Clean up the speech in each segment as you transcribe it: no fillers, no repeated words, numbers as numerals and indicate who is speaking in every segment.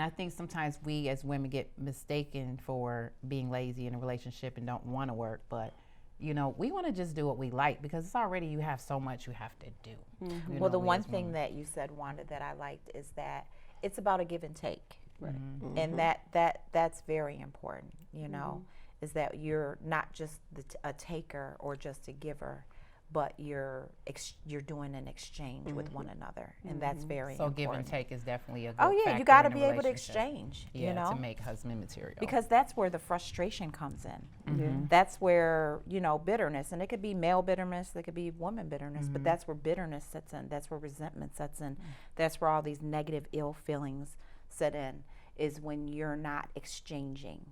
Speaker 1: I think sometimes we as women get mistaken for being lazy in a relationship and don't want to work, but we want to just do what we like because it's already you have so much you have to do.
Speaker 2: Mm-hmm. Well, the one thing that you said, Wanda, that I liked is that it's about a give and take, right? Mm-hmm. And that's very important. Is that you're not just a taker or just a giver, but you're doing an exchange with one another, and that's very important.
Speaker 1: So give and take is definitely a good
Speaker 2: factor you got to be able to exchange.
Speaker 1: To make husband material.
Speaker 2: Because that's where the frustration comes in. Mm-hmm. That's where bitterness, and it could be male bitterness, it could be woman bitterness, but that's where bitterness sets in. That's where resentment sets in. That's where all these negative, ill feelings set in. Is when you're not exchanging.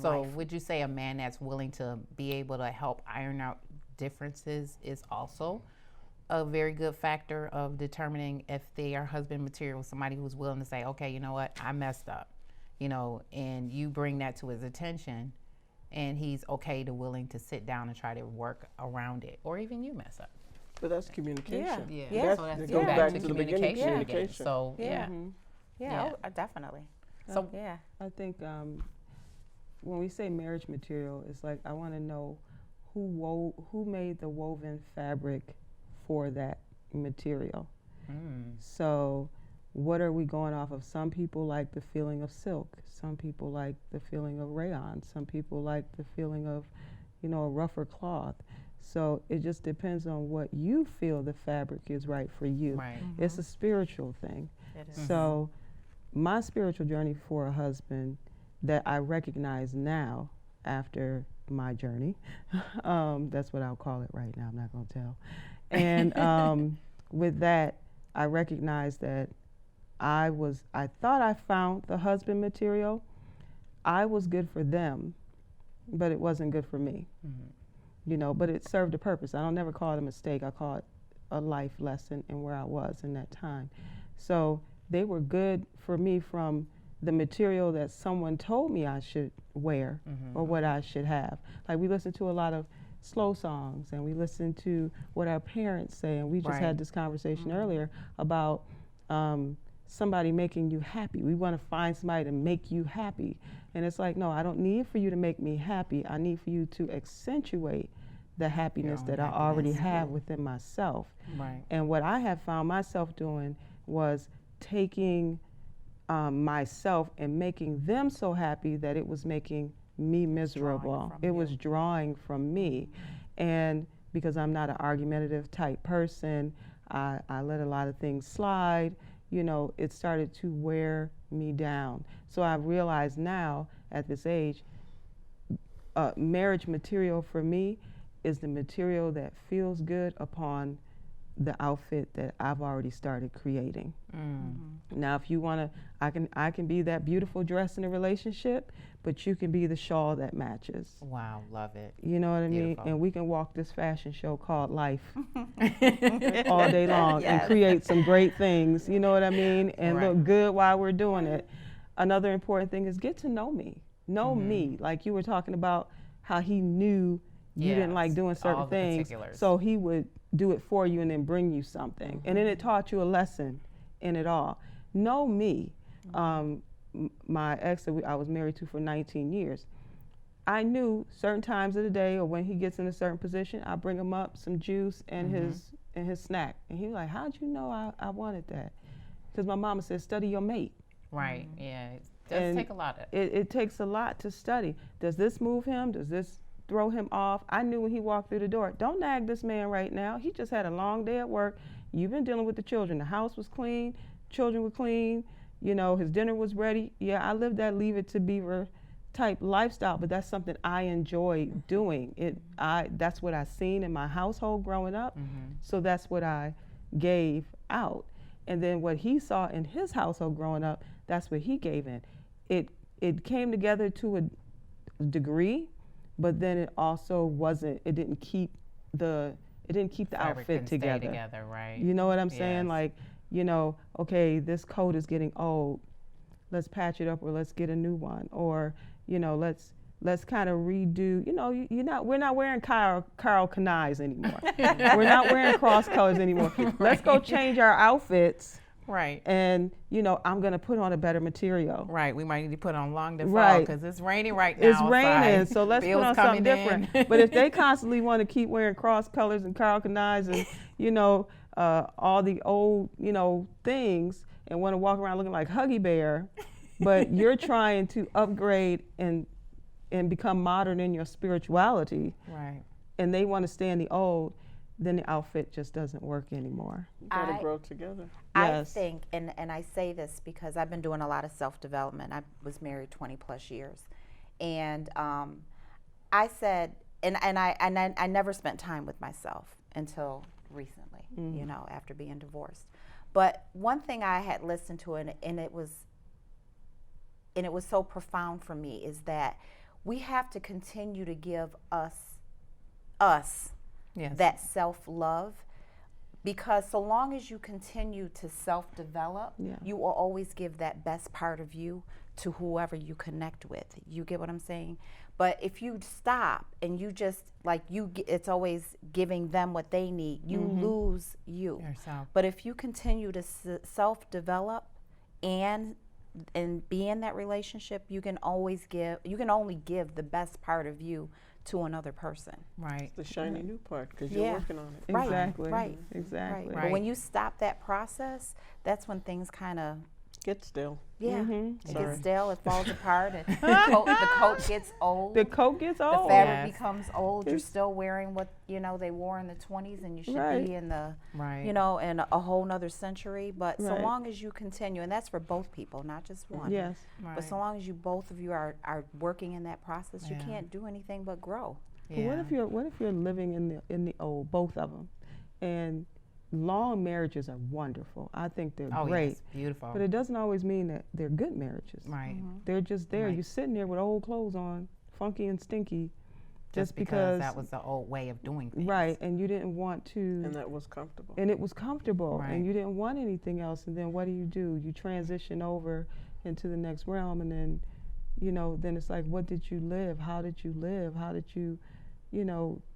Speaker 2: So
Speaker 1: would you say a man that's willing to be able to help iron out differences is also a very good factor of determining if they are husband material? Somebody who's willing to say, okay, you know what, I messed up, and you bring that to his attention, and he's okay to willing to sit down and try to work around it, or even you mess up.
Speaker 3: But that's communication.
Speaker 1: Yeah. So that's
Speaker 3: goes back to the
Speaker 1: communication.
Speaker 3: Communication.
Speaker 1: So
Speaker 2: Definitely.
Speaker 4: So I think when we say marriage material, it's like I want to know who made the woven fabric for that material. So what are we going off of? Some people like the feeling of silk. Some people like the feeling of rayon. Some people like the feeling of, a rougher cloth. So it just depends on what you feel the fabric is right for you.
Speaker 1: Right.
Speaker 4: Mm-hmm. It's a spiritual thing.
Speaker 2: It is.
Speaker 4: So my spiritual journey for a husband that I recognize now after my journey, that's what I'll call it right now, I'm not going to tell. And with that, I recognize that I thought I found the husband material. I was good for them, but it wasn't good for me. But it served a purpose. I don't never call it a mistake. I call it a life lesson in where I was in that time. So they were good for me from the material that someone told me I should wear or what I should have. Like we listen to a lot of slow songs and we listen to what our parents say, and we just had this conversation earlier about somebody making you happy. We want to find somebody to make you happy. And it's like, no, I don't need for you to make me happy. I need for you to accentuate the happiness that I already have within myself.
Speaker 1: Right.
Speaker 4: And what I have found myself doing was taking myself and making them so happy that it was making me miserable. It was drawing from me. And because I'm not an argumentative type person, I let a lot of things slide, it started to wear me down. So I've realized now at this age, marriage material for me is the material that feels good upon the outfit that I've already started creating. Now, if you want to, I can be that beautiful dress in a relationship, but you can be the shawl that matches.
Speaker 1: Wow, love it.
Speaker 4: You know what I mean?
Speaker 1: Beautiful.
Speaker 4: And we can walk this fashion show called life all day long and create some great things, you know what I mean? And look good while we're doing it. Another important thing is get to know me. Know me. Like you were talking about how he knew you didn't like doing certain things. So he would do it for you and then bring you something. And then it taught you a lesson in it all. Know me. My ex that I was married to for 19 years, I knew certain times of the day or when he gets in a certain position, I bring him up some juice and his snack. And he was like, how'd you know I wanted that? Because my mama said, study your mate.
Speaker 1: Right, yeah. It does take a lot.
Speaker 4: It takes a lot to study. Does this move him? Does this throw him off? I knew when he walked through the door, don't nag this man right now. He just had a long day at work. You've been dealing with the children. The house was clean, children were clean, his dinner was ready. Yeah, I lived that Leave It to Beaver type lifestyle, but that's something I enjoy doing. That's what I seen in my household growing up, so that's what I gave out. And then what he saw in his household growing up, that's what he gave in. It came together to a degree, but then it also wasn't. It didn't keep the outfit together.
Speaker 1: Right?
Speaker 4: You know what I'm saying? Like, okay, this coat is getting old. Let's patch it up, or let's get a new one, or let's kind of redo. We're not wearing Carl Kanais anymore. We're not wearing cross colors anymore. Let's go change our outfits
Speaker 1: Right.
Speaker 4: And, you know, I'm going to put on a better material.
Speaker 1: Right. We might need to put on long default
Speaker 4: Right.
Speaker 1: because it's raining right now.
Speaker 4: It's raining,
Speaker 1: outside.
Speaker 4: so let's
Speaker 1: Bills
Speaker 4: put on something
Speaker 1: coming in.
Speaker 4: different. But if they constantly want to keep wearing cross colors and Carl Knives and, you know, all the old, you know, things and want to walk around looking like Huggy Bear, but you're trying to upgrade and become modern in your spirituality,
Speaker 1: Right.
Speaker 4: and they want to stay in the old, then the outfit just doesn't work anymore.
Speaker 3: You gotta
Speaker 2: I-
Speaker 3: grow together.
Speaker 2: I
Speaker 4: Yes.
Speaker 2: think, and I say this because I've been doing a lot of self-development. I was married 20 plus years. And I said, and I never spent time with myself until recently, you know, after being divorced. But one thing I had listened to, and it was so profound for me, is that we have to continue to give us
Speaker 1: Yes.
Speaker 2: that self-love, because so long as you continue to self-develop,
Speaker 4: Yeah.
Speaker 2: you will always give that best part of you to whoever you connect with. You get what I'm saying? But if you stop and you just like it's always giving them what they need, you lose you.
Speaker 1: Yourself.
Speaker 2: But if you continue to self-develop and be in that relationship, you can only give the best part of you to another person.
Speaker 1: Right.
Speaker 3: The shiny new part, because you're
Speaker 2: Yeah.
Speaker 3: working on it.
Speaker 2: Right,
Speaker 4: Exactly.
Speaker 2: right,
Speaker 4: Exactly.
Speaker 2: Right.
Speaker 1: Right.
Speaker 2: But when you stop that process, that's when things kind of,
Speaker 3: Get still.
Speaker 2: yeah,
Speaker 4: Mhm.
Speaker 2: it
Speaker 3: Sorry.
Speaker 2: gets stale, it falls apart, and the coat gets old.
Speaker 4: The coat gets
Speaker 2: The
Speaker 4: old.
Speaker 2: fabric
Speaker 1: Yes.
Speaker 2: becomes old. You're
Speaker 4: It's-
Speaker 2: still wearing what they wore in the 20s, and you should
Speaker 4: Right.
Speaker 2: be in the
Speaker 1: Right.
Speaker 2: in a whole nother century. But so
Speaker 4: Right.
Speaker 2: long as you continue, and that's for both people, not just one.
Speaker 4: Yes.
Speaker 1: Right.
Speaker 2: But so long as both of you are working in that process, you
Speaker 1: Yeah.
Speaker 2: can't do anything but grow.
Speaker 4: But what if you're living in the old, both of them, and long marriages are wonderful. I think they're
Speaker 1: Oh,
Speaker 4: great.
Speaker 1: yes. Beautiful.
Speaker 4: But it doesn't always mean that they're good marriages.
Speaker 1: Right.
Speaker 4: They're just there.
Speaker 1: Right.
Speaker 4: You're sitting there with old clothes on, funky and stinky,
Speaker 1: Just because that was the old way of doing things.
Speaker 4: right, and you didn't want to,
Speaker 3: And that was comfortable.
Speaker 4: and it was comfortable,
Speaker 1: Right.
Speaker 4: and you didn't want anything else. And then what do? You transition over into the next realm, and then, then it's like, what did you live? How did you live? How did you,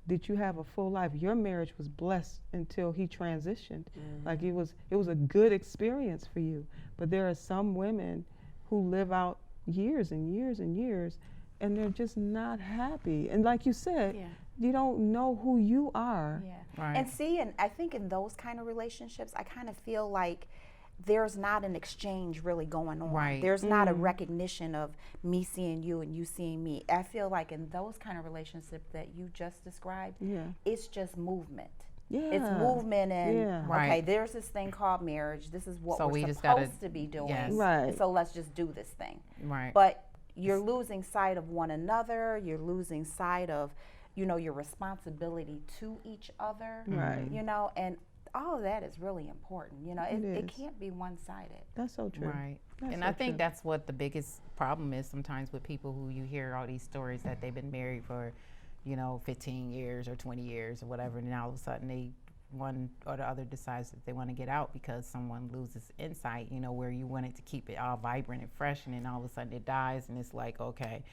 Speaker 4: did you have a full life? Your marriage was blessed until he transitioned. Like it was a good experience for you. But there are some women who live out years and years and years, and they're just not happy. And like you said,
Speaker 2: Yeah.
Speaker 4: you don't know who you are.
Speaker 2: Yeah.
Speaker 1: Right.
Speaker 2: And see, and I think in those kind of relationships, I kind of feel like there's not an exchange really going on.
Speaker 1: Right.
Speaker 2: There's not a recognition of me seeing you and you seeing me. I feel like in those kind of relationships that you just described,
Speaker 4: Yeah.
Speaker 2: it's just movement.
Speaker 4: Yeah.
Speaker 2: It's movement and,
Speaker 4: Yeah.
Speaker 2: okay,
Speaker 1: Right.
Speaker 2: there's this thing called marriage. This is what
Speaker 1: So
Speaker 2: we're
Speaker 1: we just
Speaker 2: supposed
Speaker 1: gotta-
Speaker 2: to be doing.
Speaker 1: yes.
Speaker 4: Right.
Speaker 2: So let's just do this thing.
Speaker 1: Right.
Speaker 2: But you're losing sight of one another. You're losing sight of, your responsibility to each other.
Speaker 4: Right.
Speaker 2: And all of that is really important. It
Speaker 4: is.
Speaker 2: can't be one-sided.
Speaker 4: That's so true.
Speaker 1: Right.
Speaker 4: That's
Speaker 1: And
Speaker 4: so
Speaker 1: I think
Speaker 4: true.
Speaker 1: that's what the biggest problem is sometimes with people who you hear all these stories that they've been married for, 15 years or 20 years or whatever, and now all of a sudden one or the other decides that they want to get out because someone loses insight, where you wanted to keep it all vibrant and fresh, and then all of a sudden it dies, and it's like, okay,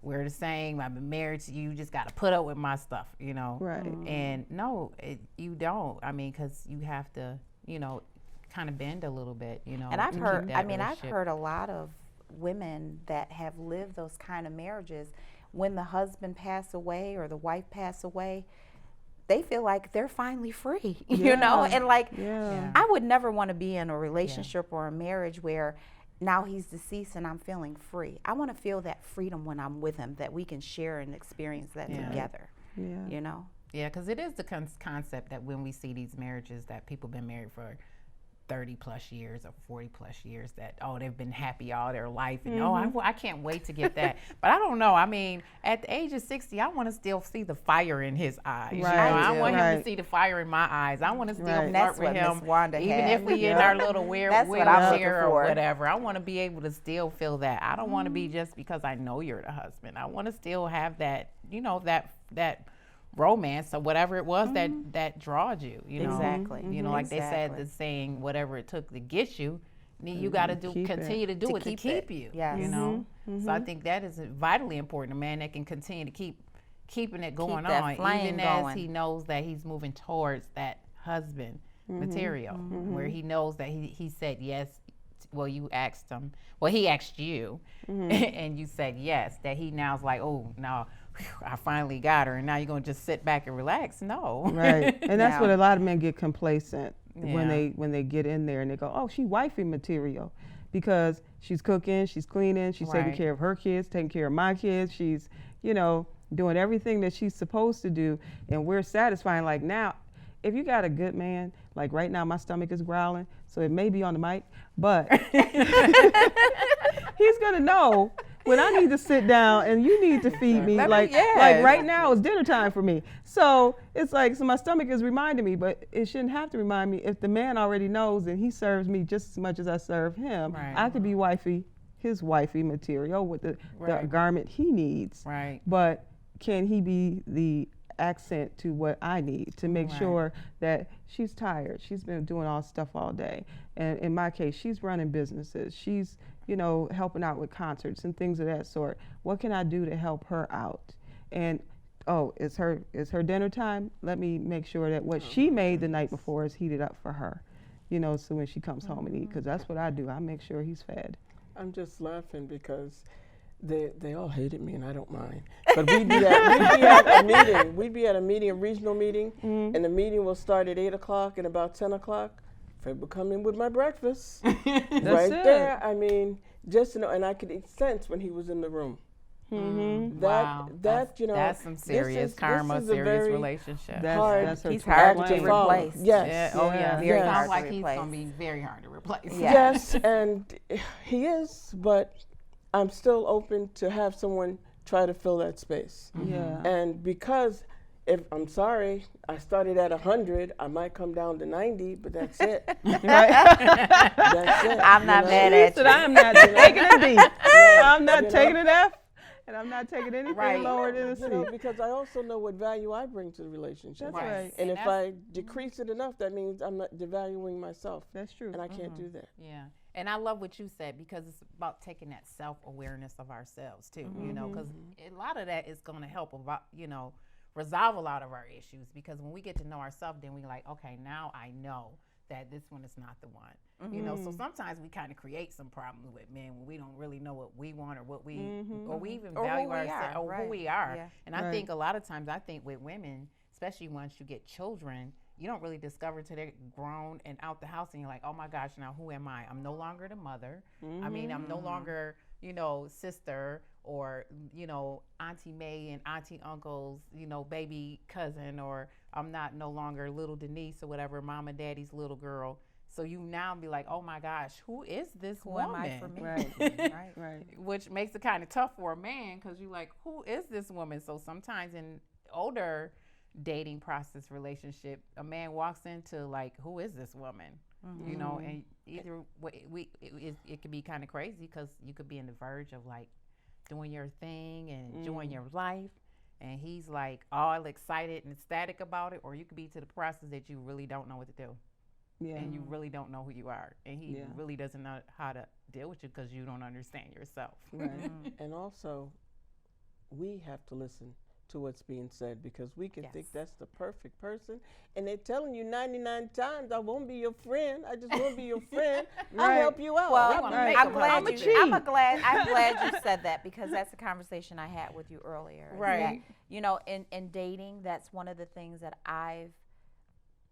Speaker 1: we're the same. I've been married to you. You just got to put up with my stuff,
Speaker 4: Right.
Speaker 1: And no, you don't. I mean, because you have to, kind of bend a little bit,
Speaker 2: And I've
Speaker 1: to keep
Speaker 2: heard,
Speaker 1: that
Speaker 2: I've
Speaker 1: relationship.
Speaker 2: heard a lot of women that have lived those kind of marriages. When the husband passed away or the wife passed away, they feel like they're finally free,
Speaker 4: Yeah.
Speaker 2: And like,
Speaker 4: Yeah.
Speaker 2: I would never want to be in a relationship or a marriage where now he's deceased and I'm feeling free. I want to feel that freedom when I'm with him, that we can share and experience that
Speaker 1: Yeah.
Speaker 2: together,
Speaker 4: Yeah.
Speaker 1: Yeah, because it is the concept that when we see these marriages that people been married for 30 plus years or 40 plus years, that they've been happy all their life, and I can't wait to get that. But I don't know. I mean, at the age of 60, I want to still see the fire in his eyes.
Speaker 4: Right.
Speaker 1: I want him to
Speaker 4: Right.
Speaker 1: see the fire in my eyes. I want to still
Speaker 4: Right.
Speaker 1: flirt
Speaker 2: That's
Speaker 1: with
Speaker 2: what
Speaker 1: him,
Speaker 2: Miss Wanda
Speaker 1: even
Speaker 2: had.
Speaker 1: if we in our little
Speaker 2: That's what I'm looking
Speaker 1: wheelchair or
Speaker 2: for.
Speaker 1: whatever. I want to be able to still feel that. I don't want to be just because I know you're the husband. I want to still have that, that romance or whatever it was that drawed you,
Speaker 2: Exactly.
Speaker 1: like they said,
Speaker 2: Exactly.
Speaker 1: the saying, whatever it took to get you, you got to
Speaker 4: Keep
Speaker 1: continue to do
Speaker 2: To
Speaker 1: it to
Speaker 2: keep
Speaker 1: keep
Speaker 2: it.
Speaker 1: you.
Speaker 2: Yes.
Speaker 1: So I think that is vitally important. A man that can continue to keeping it going
Speaker 2: that
Speaker 1: on,
Speaker 2: flame
Speaker 1: even as
Speaker 2: going.
Speaker 1: he knows that he's moving towards that husband material, where he knows that he said yes. Well, you asked him. Well, he asked you, and you said yes. That he now's like, oh, no, I finally got her, and now you're gonna just sit back and relax. No,
Speaker 4: Right, and that's
Speaker 2: Yeah.
Speaker 4: what a lot of men get complacent when
Speaker 1: Yeah.
Speaker 4: they get in there and they go, oh, she wifey material, because she's cooking, she's cleaning, she's taking
Speaker 1: Right.
Speaker 4: care of her kids, taking care of my kids, she's doing everything that she's supposed to do, and we're satisfying. Like now, if you got a good man, like right now my stomach is growling, so it may be on the mic, but he's gonna know when I need to sit down and you need to feed me. Like right now it's dinner time for me. So it's like, so my stomach is reminding me, but it shouldn't have to remind me if the man already knows and he serves me just as much as I serve him.
Speaker 1: Right.
Speaker 4: I could be his wifey material with the
Speaker 1: Right.
Speaker 4: garment he needs.
Speaker 1: right.
Speaker 4: But can he be the accent to what I need to make
Speaker 1: Right.
Speaker 4: sure that she's tired? She's been doing all stuff all day. And in my case, she's running businesses. She's, helping out with concerts and things of that sort. What can I do to help her out? And it's her dinner time. Let me make sure that what she made the night before is heated up for her. So when she comes home and eat, because that's what I do. I make sure he's fed.
Speaker 3: I'm just laughing because they all hated me and I don't mind. But we'd be at a meeting. We'd be at a meeting, a regional meeting, and the meeting will start at 8 o'clock, and about 10 o'clock, Fred would come in with my breakfast. Right
Speaker 4: it.
Speaker 3: there. I mean, just to know, and I could sense when he was in the room.
Speaker 4: Mm-hmm.
Speaker 1: Wow.
Speaker 3: That's
Speaker 1: that's some serious karma,
Speaker 3: this is a
Speaker 1: serious
Speaker 3: very
Speaker 1: relationship.
Speaker 3: hard-
Speaker 4: That's her
Speaker 2: He's
Speaker 4: twin
Speaker 2: hard
Speaker 4: flame.
Speaker 2: to replace.
Speaker 3: Yes.
Speaker 1: Yeah, oh yeah.
Speaker 2: Very
Speaker 1: It
Speaker 2: hard
Speaker 1: sounds
Speaker 2: to
Speaker 1: like he's
Speaker 2: replace.
Speaker 1: gonna be very hard to replace.
Speaker 2: Yeah.
Speaker 3: Yes, and he is, but I'm still open to have someone try to fill that space.
Speaker 4: Yeah.
Speaker 3: And because if I'm sorry, I started at 100, I might come down to 90, but that's it. That's it.
Speaker 2: I'm not mad at
Speaker 4: Said,
Speaker 2: you.
Speaker 4: I'm not taking a D. I'm not taking an F, and I'm not taking anything
Speaker 1: Right.
Speaker 4: lower than a C.
Speaker 3: Because I also know what value I bring to the relationship.
Speaker 4: That's right.
Speaker 3: And if
Speaker 1: that's-
Speaker 3: I decrease it enough, that means I'm not devaluing myself.
Speaker 4: That's true.
Speaker 3: And I can't do that.
Speaker 1: Yeah. And I love what you said, because it's about taking that self-awareness of ourselves too, because a lot of that is going to help about, resolve a lot of our issues, because when we get to know ourselves, then we like, okay, now I know that this one is not the one. So sometimes we kind of create some problems with men when we don't really know what we want or what we or we even
Speaker 2: Or who
Speaker 1: value
Speaker 2: we are,
Speaker 1: ourselves or who
Speaker 2: right.
Speaker 1: we are.
Speaker 2: Yeah.
Speaker 1: And I
Speaker 4: Right.
Speaker 1: think a lot of times, I think with women, especially once you get children, you don't really discover till they're grown and out the house, and you're like, oh my gosh, now who am I? I'm no longer the mother. I mean, I'm no longer, sister or, Auntie May and Auntie Uncle's, baby cousin, or I'm not no longer little Denise or whatever, mama daddy's little girl. So you now be like, oh my gosh, who is this
Speaker 2: Who
Speaker 1: woman?
Speaker 2: am I for me?
Speaker 4: Right.
Speaker 2: Right.
Speaker 4: Right.
Speaker 1: Which makes it kind of tough for a man, because you're like, who is this woman? So sometimes in older dating process relationship, a man walks into like, who is this woman? And either way, it could be kind of crazy, because you could be in the verge of like doing your thing and enjoying your life, and he's like all excited and ecstatic about it, or you could be to the process that you really don't know what to do.
Speaker 4: Yeah.
Speaker 1: And you really don't know who you are, and he
Speaker 4: Yeah.
Speaker 1: really doesn't know how to deal with you, because you don't understand yourself.
Speaker 4: Right.
Speaker 3: And also, we have to listen to what's being said, because we can think
Speaker 2: Yes.
Speaker 3: that's the perfect person, and they're telling you 99 times, I won't be your friend. I just want to be your friend. I'll
Speaker 4: Right.
Speaker 3: help you out.
Speaker 2: Well,
Speaker 1: wanna
Speaker 2: I'm
Speaker 1: make
Speaker 2: glad
Speaker 1: them
Speaker 2: I'm
Speaker 1: help
Speaker 2: glad you said that, because that's a conversation I had with you earlier. is
Speaker 1: Right.
Speaker 2: that, in dating, that's one of the things that I've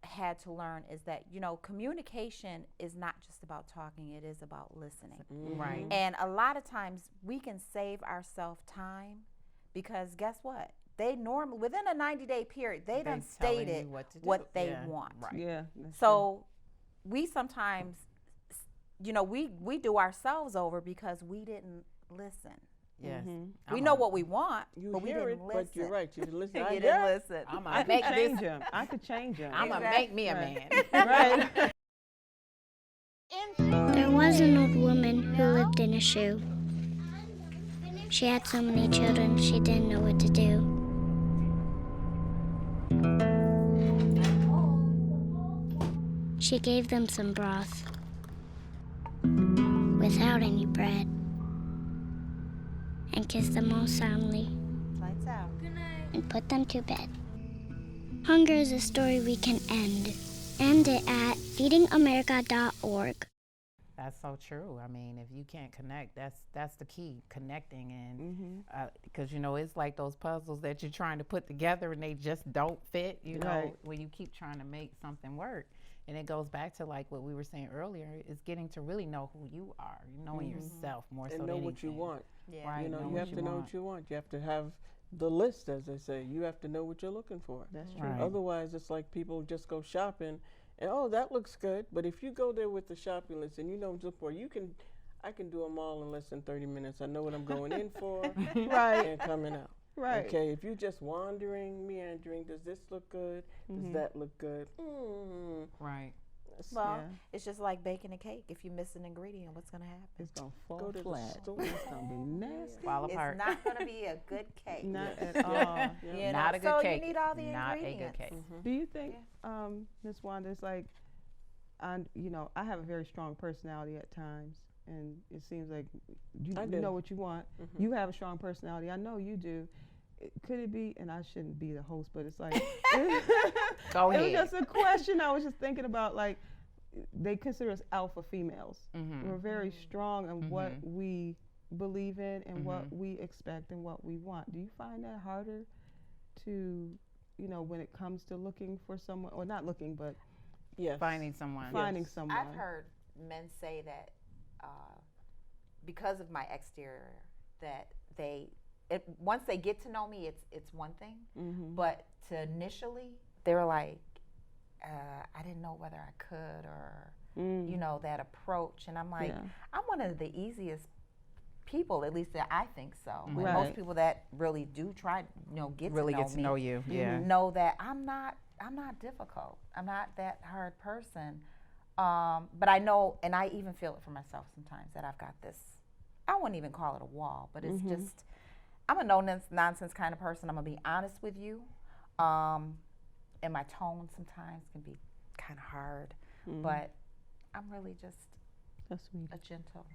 Speaker 2: had to learn, is that, communication is not just about talking, it is about listening.
Speaker 1: Right.
Speaker 2: And a lot of times we can save ourselves time, because guess what? They normally, within a 90-day period, they done
Speaker 1: telling
Speaker 2: stated
Speaker 1: you what to do.
Speaker 2: what they
Speaker 1: Yeah.
Speaker 2: want.
Speaker 1: Right.
Speaker 4: Yeah. that's
Speaker 2: So we sometimes, we do ourselves over because we didn't listen.
Speaker 1: Yes.
Speaker 2: We know what we want,
Speaker 3: You
Speaker 2: but we
Speaker 3: hear
Speaker 2: didn't
Speaker 3: it,
Speaker 2: listen.
Speaker 3: but you're right. You can listen.
Speaker 2: You
Speaker 3: I
Speaker 2: didn't
Speaker 3: hear it.
Speaker 2: listen.
Speaker 1: I'm
Speaker 4: I
Speaker 1: gonna
Speaker 4: could
Speaker 1: make
Speaker 4: change
Speaker 1: this.
Speaker 4: him. I could change him.
Speaker 1: I'm gonna
Speaker 2: Exactly.
Speaker 1: make me a
Speaker 4: Right.
Speaker 1: man.
Speaker 4: Right.
Speaker 5: There was an old woman who lived in a shoe. She had so many children, she didn't know what to do. She gave them some broth without any bread and kissed them all soundly
Speaker 2: Lights out.
Speaker 5: and put them to bed. Hunger is a story we can end and it at feedingamerica.org.
Speaker 1: That's so true. I mean, if you can't connect, that's the key, connecting. And because you know, it's like those puzzles that you're trying to put together and they just don't fit. You know,
Speaker 4: Right.
Speaker 1: when you keep trying to make something work. And it goes back to like what we were saying earlier, is getting to really know who you are, knowing yourself more so
Speaker 3: And
Speaker 1: than
Speaker 3: know
Speaker 1: anything.
Speaker 3: what you want.
Speaker 2: Yeah.
Speaker 1: Right.
Speaker 3: You know,
Speaker 1: know
Speaker 3: you
Speaker 1: what
Speaker 3: have to know
Speaker 1: want.
Speaker 3: what you want. You have to have the list, as they say. You have to know what you're looking for.
Speaker 4: That's true.
Speaker 1: Right.
Speaker 3: Otherwise, it's like people just go shopping, and oh, that looks good. But if you go there with the shopping list and you know what to look for, I can do them all in less than 30 minutes. I know what I'm going in for
Speaker 4: Right.
Speaker 3: and coming out.
Speaker 4: Right.
Speaker 3: Okay, if you're just wandering, meandering, does this look good? Does that look good?
Speaker 1: Right.
Speaker 2: Well,
Speaker 4: Yeah.
Speaker 2: it's just like baking a cake. If you miss an ingredient, what's going to happen?
Speaker 4: It's gonna fall
Speaker 3: Go to the
Speaker 4: flat.
Speaker 3: store.
Speaker 4: It's gonna be nasty.
Speaker 1: Fall apart.
Speaker 2: It's not going to be a good cake.
Speaker 4: Not at all.
Speaker 2: You know?
Speaker 1: Not a good
Speaker 2: so
Speaker 1: cake.
Speaker 2: you need all the
Speaker 1: Not
Speaker 2: ingredients.
Speaker 1: a good cake.
Speaker 4: Do you think, Ms. Wanda, it's like, I have a very strong personality at times, and it seems like
Speaker 3: I
Speaker 4: you
Speaker 3: do.
Speaker 4: know what you want. You have a strong personality. I know you do. Could it be, and I shouldn't be the host, but it's like,
Speaker 1: Go
Speaker 4: it was
Speaker 1: ahead.
Speaker 4: just a question I was just thinking about, like, they consider us alpha females. We're very strong in what we believe in and what we expect and what we want. Do you find that harder to, when it comes to looking for someone, or not looking, but
Speaker 3: Yes.
Speaker 1: Finding someone.
Speaker 4: finding someone?
Speaker 2: I've heard men say that because of my exterior, that once they get to know me, it's one thing. But to initially, they were like, I didn't know whether I could, or that approach. And I'm like,
Speaker 4: Yeah.
Speaker 2: I'm one of the easiest people, at least that I think so. And
Speaker 4: Right.
Speaker 2: most people that really do try, get
Speaker 1: Really
Speaker 2: to know
Speaker 1: get to
Speaker 2: me
Speaker 1: know you. Yeah.
Speaker 2: know that I'm not difficult. I'm not that hard person. But I know, and I even feel it for myself sometimes, that I've got this, I wouldn't even call it a wall, but it's just, I'm a no-nonsense kind of person. I'm going to be honest with you. And my tone sometimes can be kind of hard, but I'm really just
Speaker 4: That's sweet.
Speaker 2: a gentle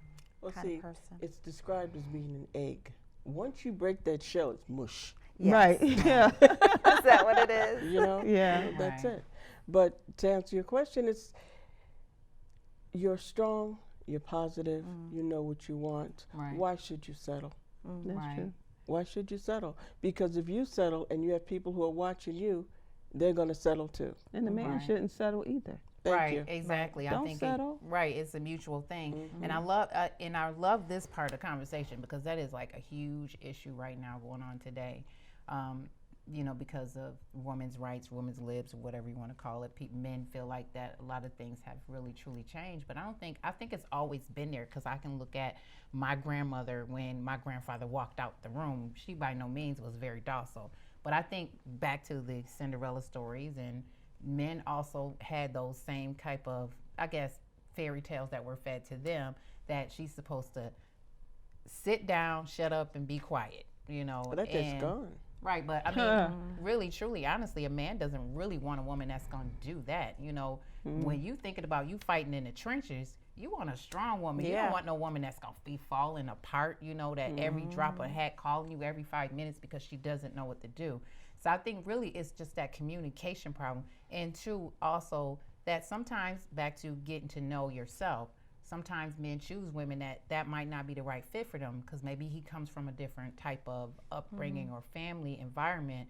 Speaker 3: Well,
Speaker 2: kind
Speaker 3: see,
Speaker 2: of person.
Speaker 3: it's described as being an egg. Once you break that shell, it's mush.
Speaker 2: Yes.
Speaker 4: Right. Yeah.
Speaker 2: Is that what it is?
Speaker 3: You know?
Speaker 4: Yeah.
Speaker 3: That's
Speaker 1: Right.
Speaker 3: it. But to answer your question, you're strong, you're positive, you know what you want.
Speaker 1: Right.
Speaker 3: Why should you settle?
Speaker 4: That's
Speaker 1: Right.
Speaker 4: true.
Speaker 3: Why should you settle? Because if you settle and you have people who are watching you, they're going to settle too.
Speaker 4: And the man
Speaker 1: Right.
Speaker 4: shouldn't settle either.
Speaker 3: Thank
Speaker 1: right,
Speaker 3: you.
Speaker 1: exactly. I
Speaker 4: Don't
Speaker 1: think
Speaker 4: settle.
Speaker 1: right, it's a mutual thing, and I love this part of the conversation because that is like a huge issue right now going on today. Because of women's rights, women's libs, or whatever you want to call it. Men feel like that a lot of things have really truly changed, but I think it's always been there because I can look at my grandmother when my grandfather walked out the room. She by no means was very docile, but I think back to the Cinderella stories, and men also had those same type of, I guess, fairy tales that were fed to them, that she's supposed to sit down, shut up, and be quiet,
Speaker 3: But that guy's gone.
Speaker 1: Right, but I mean, really, truly, honestly, a man doesn't really want a woman that's going to do that. When you thinking about you fighting in the trenches, you want a strong woman. You
Speaker 2: Yeah.
Speaker 1: don't want no woman that's going to be falling apart, that every drop of hat calling you every 5 minutes because she doesn't know what to do. So I think really it's just that communication problem. And two, also, that sometimes back to getting to know yourself, sometimes men choose women that might not be the right fit for them because maybe he comes from a different type of upbringing or family environment.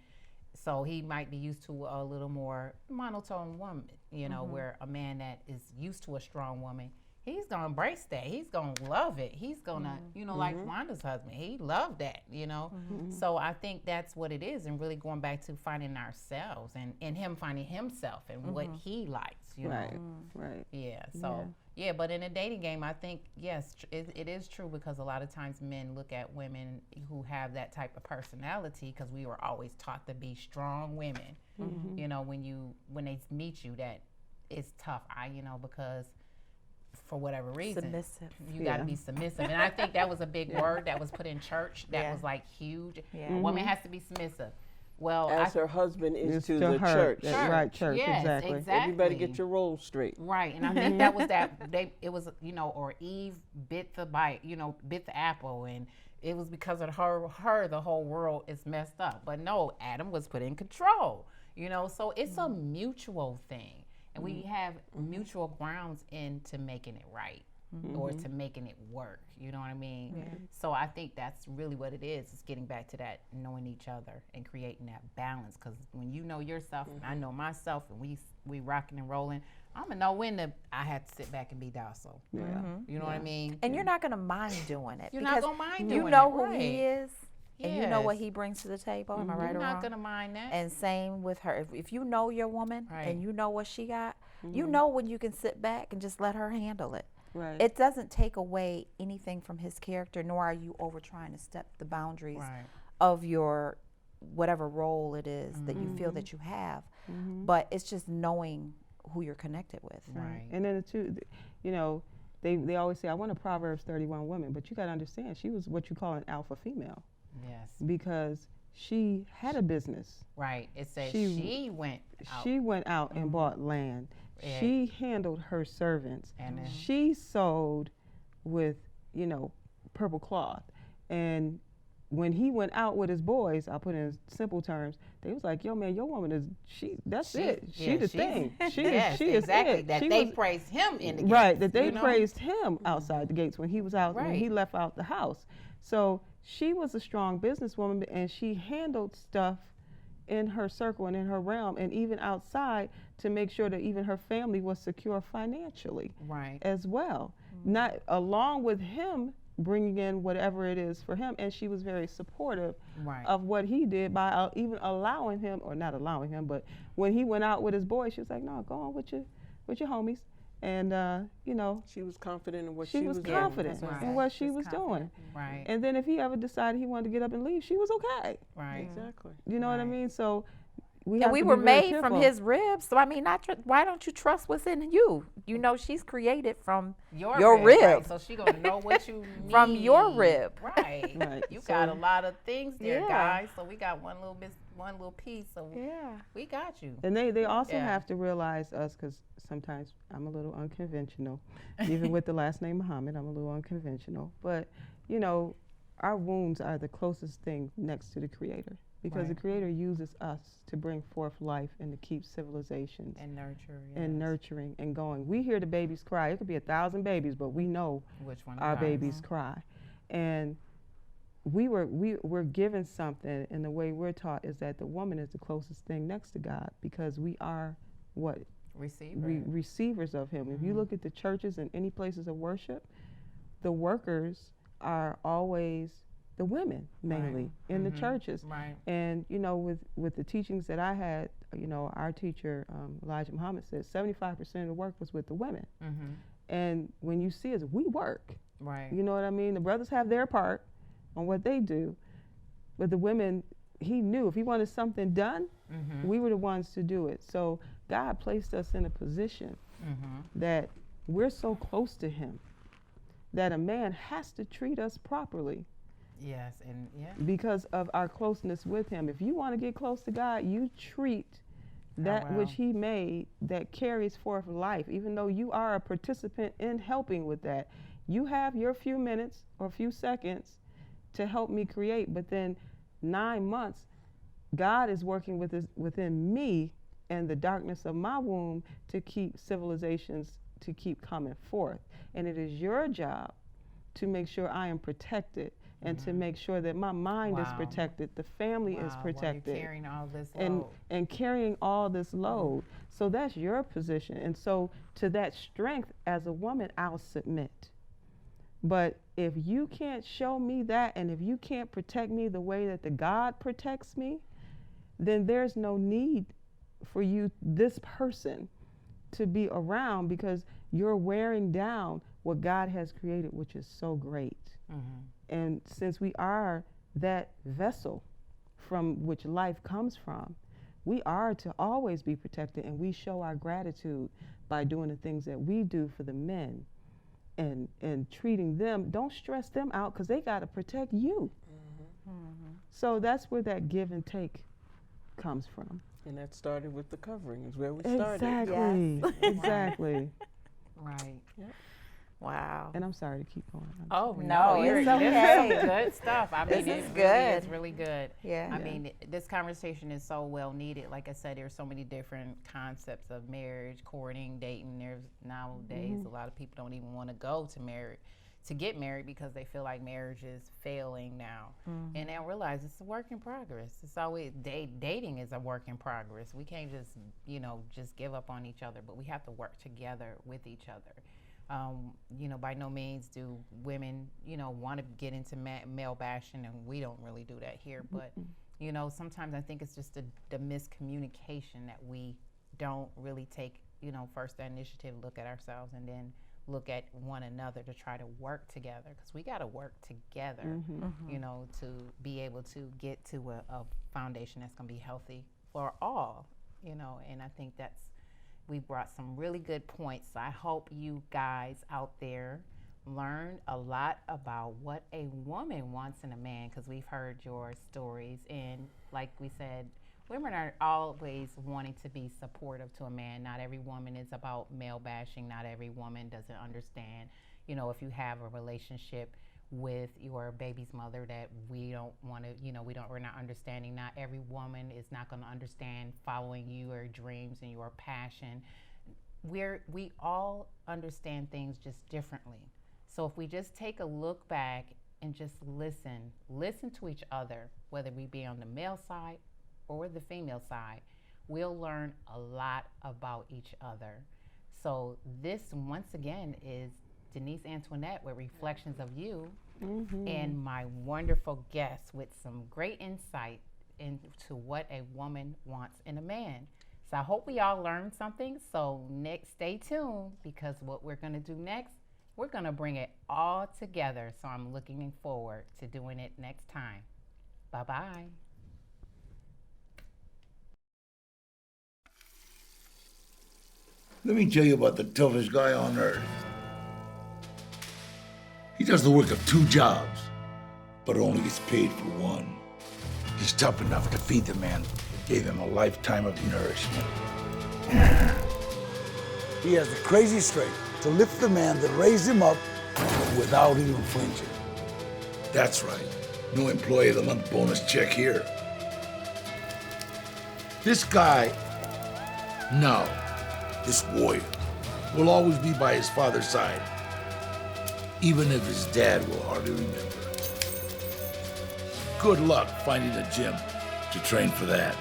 Speaker 1: So he might be used to a little more monotone woman, where a man that is used to a strong woman, he's going to embrace that. He's going to love it. He's going to, like Wanda's husband, he loved that, So I think that's what it is. And really going back to finding ourselves and him finding himself and what he likes,
Speaker 4: Right. Right.
Speaker 1: Yeah. So, but in a dating game, I think, yes, it is true because a lot of times men look at women who have that type of personality because we were always taught to be strong women. When they meet you, that it's tough, because for whatever reason,
Speaker 2: Submissive.
Speaker 1: you got to be submissive. And I think that was a big word that was put in church that was like huge.
Speaker 2: Yeah.
Speaker 1: A woman has to be submissive. Well,
Speaker 3: As her husband is
Speaker 4: It's
Speaker 3: to
Speaker 4: to
Speaker 3: the
Speaker 4: her.
Speaker 3: church.
Speaker 4: That's right, church,
Speaker 1: Yes,
Speaker 4: exactly.
Speaker 3: Everybody get your roles straight.
Speaker 1: Right, and I think that was it was, or Eve bit the bit the apple, and it was because of her the whole world is messed up. But no, Adam was put in control, so it's a mutual thing. and we have mutual grounds into making it right or to making it work. You know what I mean? So I think that's really what it is. It's getting back to that knowing each other and creating that balance. Because when you know yourself, and I know myself, and we rocking and rolling, I'm gonna know when I have to sit back and be docile.
Speaker 4: Yeah.
Speaker 1: You know what I mean?
Speaker 2: And you're not going to mind doing it.
Speaker 1: You're not
Speaker 2: because
Speaker 1: gonna mind doing
Speaker 2: you know
Speaker 1: it,
Speaker 2: who
Speaker 1: right.
Speaker 2: he is, and you know what
Speaker 1: Yes.
Speaker 2: he brings to the table. Am I right
Speaker 1: You're
Speaker 2: or
Speaker 1: not
Speaker 2: wrong?
Speaker 1: gonna mind that.
Speaker 2: And same with her. If you know your woman
Speaker 1: Right.
Speaker 2: and you know what she got, you know when you can sit back and just let her handle it.
Speaker 4: Right.
Speaker 2: It doesn't take away anything from his character, nor are you over trying to step the boundaries
Speaker 1: Right.
Speaker 2: of your whatever role it is that you feel that you have. But it's just knowing who you're connected with.
Speaker 1: Right.
Speaker 4: And then they always say, I want a Proverbs 31 woman, but you got to understand, she was what you call an alpha female
Speaker 1: Yes.
Speaker 4: because she had a business.
Speaker 1: Right. It says
Speaker 4: She-
Speaker 1: she went out.
Speaker 4: She went out and bought land.
Speaker 1: Yeah.
Speaker 4: She handled her servants.
Speaker 1: And then-
Speaker 4: She sewed with, purple cloth. And when he went out with his boys, I'll put it in simple terms, they was like, yo, man, your woman is, that's it. She the thing.
Speaker 1: Yes,
Speaker 4: she is
Speaker 1: exactly.
Speaker 4: it.
Speaker 1: That
Speaker 4: She
Speaker 1: they
Speaker 4: was-
Speaker 1: praised him in the gates.
Speaker 4: Right, that they
Speaker 1: you know?
Speaker 4: praised him outside the gates when he was out, when
Speaker 1: Right.
Speaker 4: he left out the house. So she was a strong businesswoman, and she handled stuff in her circle and in her realm and even outside to make sure that even her family was secure financially
Speaker 1: Right.
Speaker 4: as well. Not along with him bringing in whatever it is for him, and she was very supportive
Speaker 1: Right.
Speaker 4: of what he did by even allowing him, or not allowing him, but when he went out with his boys, she was like, no, go on with your homies. And
Speaker 3: She was confident in what
Speaker 4: she was
Speaker 3: doing.
Speaker 4: confident
Speaker 1: That's
Speaker 4: in
Speaker 1: right.
Speaker 4: what she
Speaker 2: Just
Speaker 4: was doing.
Speaker 1: Right.
Speaker 4: And then if he ever decided he wanted to get up and leave, she was okay.
Speaker 1: Right.
Speaker 3: Exactly.
Speaker 4: You know what I
Speaker 1: Right.
Speaker 4: mean? So we
Speaker 2: And
Speaker 4: have
Speaker 2: we
Speaker 4: to
Speaker 2: were
Speaker 4: be very
Speaker 2: made from
Speaker 4: careful.
Speaker 2: his ribs. So I mean, why don't you trust what's in you? You know, she's created from your
Speaker 1: rib.
Speaker 2: rib.
Speaker 1: Right. So she gonna know what you need.
Speaker 2: From your rib.
Speaker 1: Right.
Speaker 4: Right.
Speaker 1: You got a
Speaker 4: So-
Speaker 1: lot of things there,
Speaker 2: Yeah.
Speaker 1: guys. So we got one little piece. So
Speaker 2: Yeah.
Speaker 1: we got you.
Speaker 4: And they also
Speaker 1: Yeah.
Speaker 4: have to realize us, because sometimes I'm a little unconventional. Even with the last name Muhammad, I'm a little unconventional. But, our wombs are the closest thing next to the Creator. Because the
Speaker 1: Right.
Speaker 4: Creator uses us to bring forth life and to keep civilizations
Speaker 1: And nurture.
Speaker 4: and
Speaker 1: yes.
Speaker 4: nurturing and going. We hear the babies cry. It could be 1,000 babies, but we know
Speaker 1: Which one?
Speaker 4: our
Speaker 1: cries?
Speaker 4: babies cry. And we're given something, and the way we're taught is that the woman is the closest thing next to God, because we are what?
Speaker 1: Receiver.
Speaker 4: Receivers of Him. If you look at the churches and any places of worship, the workers are always the women, mainly, in the churches.
Speaker 1: Right.
Speaker 4: And with the teachings that I had, our teacher Elijah Muhammad said 75% of the work was with the women.
Speaker 1: Mm-hmm.
Speaker 4: And when you see us, we work.
Speaker 1: Right.
Speaker 4: You know what I mean? The brothers have their part on what they do, but the women, he knew if he wanted something done, we were the ones to do it. So God placed us in a position that we're so close to Him that a man has to treat us properly
Speaker 1: Yes. And yeah.
Speaker 4: because of our closeness with Him. If you want to get close to God, you treat that
Speaker 1: wow.
Speaker 4: which He made that carries forth life, even though you are a participant in helping with that. You have your few minutes or few seconds to help me create, but then 9 months, God is working within me and the darkness of my womb to keep civilizations to keep coming forth. And it is your job to make sure I am protected and to make sure that my mind is
Speaker 1: Wow.
Speaker 4: protected, the family is
Speaker 1: Wow,
Speaker 4: protected.
Speaker 1: While you're carrying all this
Speaker 4: and
Speaker 1: load.
Speaker 4: and carrying all this load. So that's your position. And so to that strength as a woman, I'll submit. But if you can't show me that, and if you can't protect me the way that the God protects me, then there's no need for you, this person, to be around, because you're wearing down what God has created, which is so great. And since we are that vessel from which life comes from, we are to always be protected, and we show our gratitude by doing the things that we do for the men and treating them. Don't stress them out, because they got to protect you. So that's where that give and take comes from.
Speaker 3: And that started with the covering, is where we started.
Speaker 4: Exactly. Exactly.
Speaker 1: Right.
Speaker 3: Yep.
Speaker 2: Wow.
Speaker 4: And I'm sorry to keep going.
Speaker 1: Oh
Speaker 2: No,
Speaker 1: no,
Speaker 2: it's
Speaker 1: this
Speaker 2: okay.
Speaker 1: is good stuff. I mean,
Speaker 2: This is
Speaker 1: it really is
Speaker 2: good.
Speaker 1: really good.
Speaker 2: Yeah.
Speaker 1: I mean, this conversation is so well needed. Like I said, there's so many different concepts of marriage, courting, dating. There's nowadays a lot of people don't even want to go to get married because they feel like marriage is failing now, and they don't realize it's a work in progress. It's always dating is a work in progress. We can't just just give up on each other, but we have to work together with each other. By no means do women, want to get into male bashing, and we don't really do that here. But, sometimes I think it's just the miscommunication that we don't really take, first the initiative, look at ourselves, and then look at one another to try to work together. Because we got to work together, to be able to get to a foundation that's going to be healthy for all, and I think we brought some really good points. So I hope you guys out there learned a lot about what a woman wants in a man, because we've heard your stories. And like we said, women are always wanting to be supportive to a man. Not every woman is about male bashing. Not every woman doesn't understand, if you have a relationship with your baby's mother that we don't want to, we're not understanding. Not every woman is not going to understand following your dreams and your passion. We all understand things just differently. So if we just take a look back and just listen to each other, whether we be on the male side or the female side, we'll learn a lot about each other. So this, once again, is Denise Antoinette with Reflections of You, and my wonderful guest with some great insight into what a woman wants in a man. So I hope we all learned something. So next, stay tuned, because what we're going to do next, we're going to bring it all together. So I'm looking forward to doing it next time. Bye-bye.
Speaker 6: Let me tell you about the toughest guy on earth. He does the work of 2 jobs, but only gets paid for one. He's tough enough to feed the man that gave him a lifetime of nourishment. He has the crazy strength to lift the man that raised him up without even flinching. That's right, no Employee of the Month bonus check here. This guy, this warrior, will always be by his father's side, even if his dad will hardly remember. Good luck finding a gym to train for that.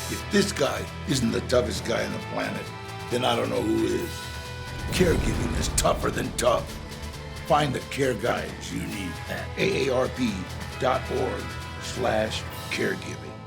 Speaker 6: If this guy isn't the toughest guy on the planet, then I don't know who is. Caregiving is tougher than tough. Find the care guides you need at aarp.org/caregiving.